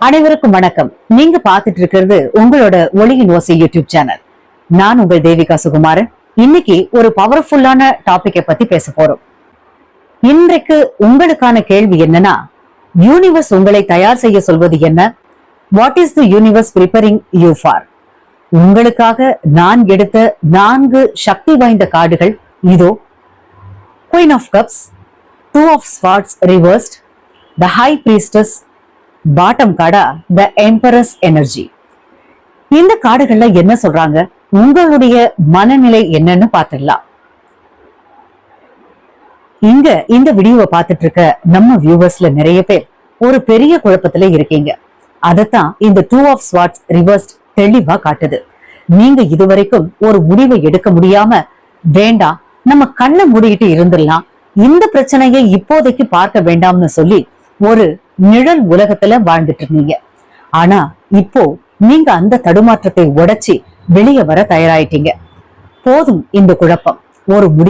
அனைவருக்கும் வணக்கம். நீங்க பாத்துட்டு இருக்கிறது உங்களோட ஒளியின் ஓசை யூடியூப் சேனல். நான் உங்கள் தேவிகா சுகுமாரன். இன்னைக்கு ஒரு பவர்ஃபுல்லான டாபிக்கை பத்தி பேச போறோம். இன்றைக்கு உங்களுக்கான கேள்வி என்னன்னா, யூனிவர்ஸ் உங்களை தயார் செய்ய சொல்வது என்ன? What is the universe preparing you for? உங்களுக்காக நான் எடுத்த 4 சக்தி வாய்ந்த கார்டுகள் இதோ. Queen of cups, 2 of swords reversed, the high priestess, bottom கார்டா த எம்பரஸ் எனர்ஜி. இந்த கார்டுகள்ல என்ன சொல்றாங்க, உங்களுடைய மனநிலை என்னன்னு பாத்துடலாம். இங்க இந்த வீடியோவை பார்த்துட்டு இருக்க நம்ம வியூவர்ஸ்ல நிறைய பேர் ஒரு பெரிய குழப்பத்துல இருக்கீங்க. அதத்தான் இந்த 2 ஆஃப் ஸ்வார்ட்ஸ் ரிவர்ஸ்ட் தெளிவா காட்டுது. நீங்க இதுவரைக்கும் ஒரு முடிவை எடுக்க முடியாம, வேண்டாம் நம்ம கண்ணை மூடிட்டு இருந்துடலாம், இந்த பிரச்சனையை இப்போதைக்கு பார்க்க வேண்டாம்னு சொல்லி ஒரு நிழல் உலகத்துல வாழ்ந்துட்டு இருந்தீங்க. ஆனா இப்போ நீங்க அந்த தடுமாற்றத்தை உடைச்சி வெளியே வர தயாராயிட்டீங்க. போதும் இந்த குழப்பம், ஒரு